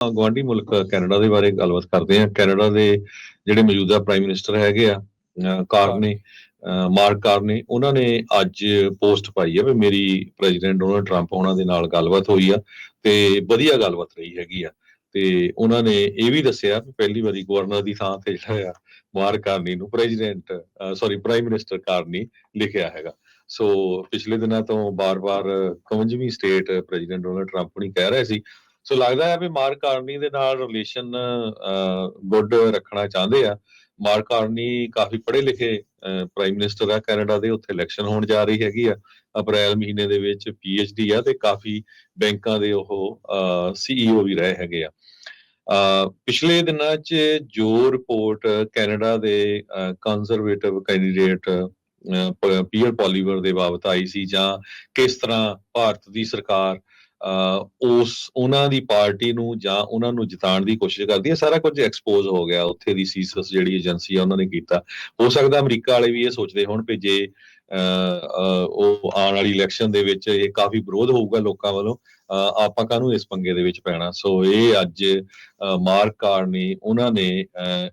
ਗੁਆਂਢੀ ਮੁਲਕ ਕੈਨੇਡਾ ਦੇ ਬਾਰੇ ਗੱਲਬਾਤ ਕਰਦੇ ਹਾਂ। ਕੈਨੇਡਾ ਦੇ ਜਿਹੜੇ ਮੌਜੂਦਾ ਪ੍ਰਾਈਮ ਮਿਨਿਸਟਰ ਹੈਗੇ ਆ, ਕਾਰਨੀ, ਮਾਰਕ ਕਾਰਨੀ, ਉਹਨਾਂ ਨੇ ਅੱਜ ਪੋਸਟ ਪਾਈ ਆ ਵੀ ਮੇਰੀ ਪ੍ਰੈਜ਼ੀਡੈਂਟ ਡੋਨਾਲਡ ਟਰੰਪ ਉਹਨਾਂ ਦੇ ਨਾਲ ਗੱਲਬਾਤ ਹੋਈ ਆ ਤੇ ਵਧੀਆ ਗੱਲਬਾਤ ਰਹੀ ਹੈਗੀ ਆ। ਤੇ ਉਹਨਾਂ ਨੇ ਇਹ ਵੀ ਦੱਸਿਆ ਵੀ ਪਹਿਲੀ ਵਾਰੀ ਗਵਰਨਰ ਦੀ ਥਾਂ ਤੇ ਜਿਹੜਾ ਆ ਮਾਰਕ ਕਾਰਨੀ ਨੂੰ ਪ੍ਰਾਈਮ ਮਿਨਿਸਟਰ ਕਾਰਨੀ ਲਿਖਿਆ ਹੈਗਾ। ਸੋ ਪਿਛਲੇ ਦਿਨਾਂ ਤੋਂ ਬਾਰ-ਬਾਰ 51ਵੀਂ ਸਟੇਟ ਪ੍ਰੈਜ਼ੀਡੈਂਟ ਡੋਨਾਲਡ ਟਰੰਪ ਨਹੀਂ ਕਹਿ ਰਹੇ ਸੀ। ਸੋ ਲੱਗਦਾ ਹੈ ਵੀ ਮਾਰਕ ਕਾਰਨੀ ਦੇ ਨਾਲ ਰਿਲੇਸ਼ਨ ਗੁੱਡ ਰੱਖਣਾ ਚਾਹੁੰਦੇ ਆ। ਮਾਰਕ ਕਾਰਨੀ ਕਾਫੀ ਪੜ੍ਹੇ ਲਿਖੇ ਪ੍ਰਾਈਮ ਮਿਨਿਸਟਰ ਆ ਕੈਨੇਡਾ ਦੇ। ਉੱਥੇ ਇਲੈਕਸ਼ਨ ਹੋਣ ਜਾ ਰਹੀ ਹੈਗੀ ਆ ਅਪ੍ਰੈਲ ਮਹੀਨੇ ਦੇ ਵਿੱਚ। PhD ਆ ਤੇ ਕਾਫੀ ਬੈਂਕਾਂ ਦੇ ਉਹ CEO ਵੀ ਰਹੇ ਹੈਗੇ ਆ। ਪਿਛਲੇ ਦਿਨਾਂ 'ਚ ਜੋ ਰਿਪੋਰਟ ਕੈਨੇਡਾ ਦੇ ਕੰਜ਼ਰਵੇਟਿਵ ਕੈਂਡੀਡੇਟ ਪੀਅਰ ਪੋਲੀਵਰ ਦੇ ਬਾਬਤ ਆਈ ਸੀ, ਜਾਂ ਕਿਸ ਤਰ੍ਹਾਂ ਭਾਰਤ ਦੀ ਸਰਕਾਰ ਉਹਨਾਂ ਦੀ ਪਾਰਟੀ ਨੂੰ ਜਾਂ ਉਹਨਾਂ ਨੂੰ ਜਿਤਾਉਣ ਦੀ ਕੋਸ਼ਿਸ਼ ਕਰਦੀ ਹੈ, ਸਾਰਾ ਕੁਝ ਐਕਸਪੋਜ਼ ਹੋ ਗਿਆ। ਉੱਥੇ ਦੀ ਸੀਸਸ ਜਿਹੜੀ ਏਜੰਸੀ ਆ ਉਹਨਾਂ ਨੇ ਕੀਤਾ। ਹੋ ਸਕਦਾ ਅਮਰੀਕਾ ਵਾਲੇ ਵੀ ਇਹ ਸੋਚਦੇ ਹੋਣ ਵੀ ਜੇ ਉਹ ਆਉਣ ਵਾਲੀ ਇਲੈਕਸ਼ਨ ਦੇ ਵਿੱਚ ਇਹ ਕਾਫੀ ਵਿਰੋਧ ਹੋਊਗਾ ਲੋਕਾਂ ਵੱਲੋਂ, ਆਪਾਂ ਕਾਹਨੂੰ ਇਸ ਪੰਗੇ ਦੇ ਵਿੱਚ ਪੈਣਾ। ਸੋ ਇਹ ਅੱਜ ਮਾਰਕ ਕਾਰਨੀ ਉਹਨਾਂ ਨੇ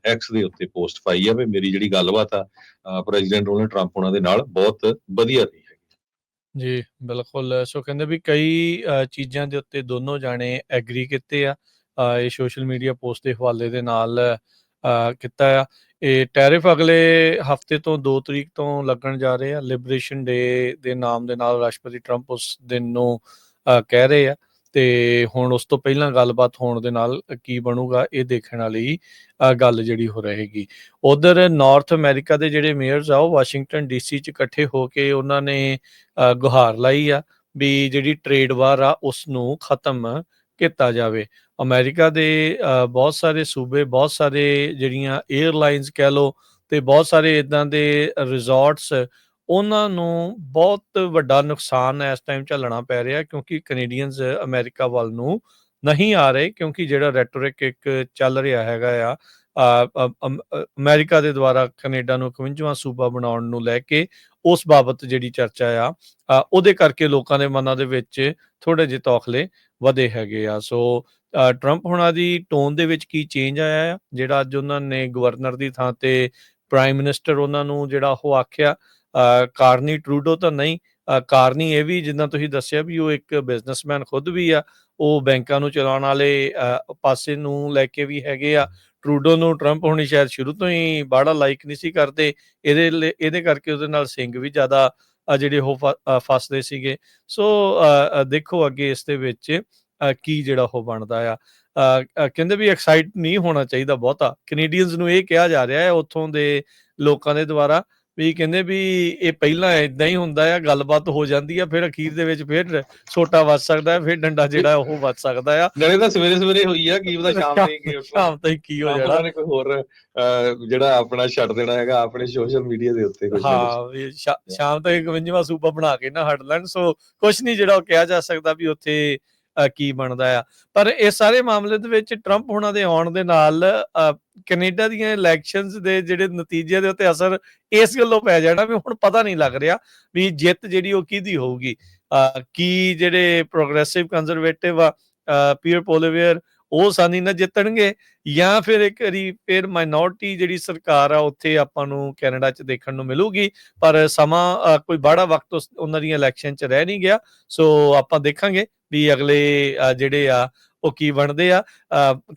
ਐਕਸ ਦੇ ਉੱਤੇ ਪੋਸਟ ਪਾਈ ਆ ਵੀ ਮੇਰੀ ਜਿਹੜੀ ਗੱਲਬਾਤ ਆ ਪ੍ਰੈਜ਼ੀਡੈਂਟ ਡੋਨਾਲਡ ਟਰੰਪ ਉਹਨਾਂ ਦੇ ਨਾਲ ਬਹੁਤ ਵਧੀਆ ਰਹੀ ਹੈ। ਜੀ ਬਿਲਕੁਲ। ਸੋ ਕਹਿੰਦੇ ਵੀ ਕਈ ਚੀਜ਼ਾਂ ਦੇ ਉੱਤੇ ਦੋਨੋਂ ਜਾਣੇ ਐਗਰੀ ਕੀਤੇ ਆ। ਇਹ ਸੋਸ਼ਲ ਮੀਡੀਆ ਪੋਸਟ ਦੇ ਹਵਾਲੇ ਦੇ ਨਾਲ ਕੀਤਾ ਆ। ਇਹ ਟੈਰਿਫ ਅਗਲੇ ਹਫਤੇ ਤੋਂ 2 ਤਰੀਕ ਤੋਂ ਲੱਗਣ ਜਾ ਰਹੇ ਆ। ਲਿਬਰੇਸ਼ਨ ਡੇ ਦੇ ਨਾਮ ਦੇ ਨਾਲ ਰਾਸ਼ਟਰਪਤੀ ਟਰੰਪ ਉਸ ਦਿਨ ਨੂੰ ਕਹਿ ਰਹੇ ਆ, ਤੇ ਹੁਣ ਉਸ ਤੋਂ ਪਹਿਲਾਂ ਗੱਲਬਾਤ ਹੋਣ ਦੇ ਨਾਲ ਕੀ ਬਣੂਗਾ ਇਹ ਦੇਖਣ ਵਾਲੀ ਗੱਲ ਜਿਹੜੀ ਹੋ ਰਹੇਗੀ। ਉਧਰ ਨਾਰਥ ਅਮਰੀਕਾ ਦੇ ਜਿਹੜੇ ਮੇਅਰਸ ਆ ਉਹ ਵਾਸ਼ਿੰਗਟਨ DC 'ਚ ਇਕੱਠੇ ਹੋ ਕੇ ਉਹਨਾਂ ਨੇ ਗੁਹਾਰ ਲਾਈ ਆ ਵੀ ਜਿਹੜੀ ਟ੍ਰੇਡ ਵਾਰ ਆ ਉਸ ਨੂੰ ਖਤਮ ਕੀਤਾ ਜਾਵੇ। ਅਮਰੀਕਾ ਦੇ ਬਹੁਤ ਸਾਰੇ ਸੂਬੇ, ਬਹੁਤ ਸਾਰੇ ਜਿਹੜੀਆਂ ਏਅਰਲਾਈਨਸ ਕਹਿ ਲਓ, ਤੇ ਬਹੁਤ ਸਾਰੇ ਇੱਦਾਂ ਦੇ ਰਿਜ਼ੋਰਟਸ, ਉਹਨਾਂ ਨੂੰ ਬਹੁਤ ਵੱਡਾ ਨੁਕਸਾਨ ਇਸ ਟਾਈਮ ਝੱਲਣਾ ਪੈ ਰਿਹਾ ਕਿਉਂਕਿ ਕੈਨੇਡੀਅਨਸ ਅਮਰੀਕਾ ਵੱਲ ਨੂੰ ਨਹੀਂ ਆ ਰਹੇ। ਕਿਉਂਕਿ ਜਿਹੜਾ ਰੈਟੋਰਿਕ ਇੱਕ ਚੱਲ ਰਿਹਾ ਹੈਗਾ ਆ ਅਮਰੀਕਾ ਦੇ ਦੁਆਰਾ ਕੈਨੇਡਾ ਨੂੰ 51ਵਾਂ ਸੂਬਾ ਬਣਾਉਣ ਨੂੰ ਲੈ ਕੇ, ਉਸ ਬਾਬਤ ਜਿਹੜੀ ਚਰਚਾ ਆ ਉਹਦੇ ਕਰਕੇ ਲੋਕਾਂ ਦੇ ਮਨਾਂ ਦੇ ਵਿੱਚ ਥੋੜ੍ਹੇ ਜਿਹੇ ਤੌਖਲੇ ਵਧੇ ਹੈਗੇ ਆ। ਸੋ ਟਰੰਪ ਹੁਣਾਂ ਦੀ ਟੋਨ ਦੇ ਵਿੱਚ ਕੀ ਚੇਂਜ ਆਇਆ ਆ, ਜਿਹੜਾ ਅੱਜ ਉਹਨਾਂ ਨੇ ਗਵਰਨਰ ਦੀ ਥਾਂ ਤੇ ਪ੍ਰਾਈਮ ਮਿਨਿਸਟਰ ਉਹਨਾਂ ਨੂੰ ਜਿਹੜਾ ਉਹ ਆਖਿਆ। ਕਾਰਨੀ ਟਰੂਡੋ ਤਾਂ ਨਹੀਂ, ਕਾਰਨੀ ਇਹ ਵੀ ਜਿੱਦਾਂ ਤੁਸੀਂ ਦੱਸਿਆ ਵੀ ਉਹ ਇੱਕ ਬਿਜ਼ਨਸਮੈਨ ਖੁਦ ਵੀ ਆ। ਉਹ ਬੈਂਕਾਂ ਨੂੰ ਚਲਾਉਣ ਵਾਲੇ ਪਾਸੇ ਨੂੰ ਲੈ ਕੇ ਵੀ ਹੈਗੇ ਆ। ਟਰੂਡੋ ਨੂੰ ਟਰੰਪ ਹੋਣੀ ਸ਼ਾਇਦ ਸ਼ੁਰੂ ਤੋਂ ਹੀ ਬਾਹਲਾ ਲਾਈਕ ਨਹੀਂ ਸੀ ਕਰਦੇ। ਇਹਦੇ ਕਰਕੇ ਉਹਦੇ ਨਾਲ ਸਿੰਘ ਵੀ ਜ਼ਿਆਦਾ ਜਿਹੜੇ ਉਹ ਫਸਦੇ ਸੀਗੇ। ਸੋ ਦੇਖੋ ਅੱਗੇ ਇਸ ਦੇ ਵਿੱਚ ਕੀ ਜਿਹੜਾ ਉਹ ਬਣਦਾ ਆ। ਕਹਿੰਦੇ ਵੀ ਐਕਸਾਈਟ ਨਹੀਂ ਹੋਣਾ ਚਾਹੀਦਾ ਬਹੁਤਾ। ਕੈਨੇਡੀਅਨਸ ਨੂੰ ਇਹ ਕਿਹਾ ਜਾ ਰਿਹਾ ਹੈ ਉੱਥੋਂ ਦੇ ਲੋਕਾਂ ਦੇ ਦੁਆਰਾ ਵੀ ਕਹਿੰਦੇ ਵੀ ਇਹ ਪਹਿਲਾਂ ਏਦਾਂ ਹੀ ਹੁੰਦਾ ਆ, ਗੱਲਬਾਤ ਹੋ ਜਾਂਦੀ ਆ, ਫਿਰ ਅਖੀਰ ਦੇ ਵਿੱਚ ਫਿਰ ਸੋਟਾ ਵੱਜ ਸਕਦਾ ਹੈ, ਫਿਰ ਡੰਡਾ ਜਿਹੜਾ ਉਹ ਵੱਜ ਸਕਦਾ ਆ। ਨਾਲੇ ਤਾਂ ਸਵੇਰੇ ਹੋਈ ਆ, ਕੀ ਪਤਾ ਸ਼ਾਮ ਤਾਈਂ ਕੀ ਹੋ ਜਾਣਾ। ਕੋਈ ਹੋਰ ਜਿਹੜਾ ਆਪਣਾ ਛੱਡ ਦੇਣਾ ਹੈਗਾ ਆਪਣੇ ਸੋਸ਼ਲ ਮੀਡੀਆ ਦੇ ਉੱਤੇ। ਹਾਂ ਵੀ ਸ਼ਾਮ ਤੱਕ 51ਵਾਂ ਸੂਬਾ ਬਣਾ ਕੇ ਨਾ ਹਟ ਲੈਣ। ਸੋ ਕੁਛ ਨਹੀਂ ਜਿਹੜਾ ਉਹ ਕਿਹਾ ਜਾ ਸਕਦਾ ਵੀ ਉੱਥੇ ਕੀ ਬਣਦਾ ਆ। ਪਰ ਇਸ ਸਾਰੇ ਮਾਮਲੇ ਦੇ ਵਿੱਚ ਟਰੰਪ ਹੁਣਾਂ ਦੇ ਆਉਣ ਦੇ ਨਾਲ ਕੈਨੇਡਾ ਦੀਆਂ ਇਲੈਕਸ਼ਨਸ ਦੇ ਜਿਹੜੇ ਨਤੀਜੇ ਦੇ ਉੱਤੇ ਅਸਰ ਇਸ ਗੱਲੋਂ ਪੈ ਜਾਣਾ ਵੀ ਹੁਣ ਪਤਾ ਨਹੀਂ ਲੱਗ ਰਿਹਾ ਵੀ ਜਿੱਤ ਜਿਹੜੀ ਉਹ ਕਿਹਦੀ ਹੋਊਗੀ। ਕੀ ਜਿਹੜੇ ਪ੍ਰੋਗਰੈਸਿਵ ਕੰਜ਼ਰਵੇਟਿਵ ਆ ਪੀਅਰ ਪੋਲੀਵਰ ਉਹ ਆਸਾਨੀ ਨਾਲ ਜਿੱਤਣਗੇ, ਜਾਂ ਫਿਰ ਇੱਕ ਵਾਰੀ ਫਿਰ ਮਾਈਨੋਰਟੀ ਜਿਹੜੀ ਸਰਕਾਰ ਆ ਉੱਥੇ ਆਪਾਂ ਨੂੰ ਕੈਨੇਡਾ 'ਚ ਦੇਖਣ ਨੂੰ ਮਿਲੂਗੀ। ਪਰ ਸਮਾਂ ਕੋਈ ਬਾਹਲਾ ਵਕਤ ਉਹਨਾਂ ਦੀਆਂ ਇਲੈਕਸ਼ਨ 'ਚ ਰਹਿ ਨਹੀਂ ਗਿਆ। ਸੋ ਆਪਾਂ ਦੇਖਾਂਗੇ ਵੀ ਅਗਲੇ ਜਿਹੜੇ ਆ ਉਹ ਕੀ ਬਣਦੇ ਆ।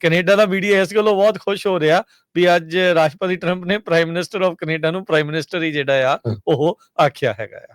ਕੈਨੇਡਾ ਦਾ ਮੀਡੀਆ ਇਸ ਗੱਲੋਂ ਬਹੁਤ ਖੁਸ਼ ਹੋ ਰਿਹਾ ਵੀ ਅੱਜ ਰਾਸ਼ਟਰਪਤੀ ਟਰੰਪ ਨੇ ਪ੍ਰਾਈਮ ਮਿਨਿਸਟਰ ਆਫ ਕੈਨੇਡਾ ਨੂੰ ਪ੍ਰਾਈਮ ਮਿਨਿਸਟਰ ਹੀ ਜਿਹੜਾ ਆ ਉਹ ਆਖਿਆ ਹੈਗਾ ਆ।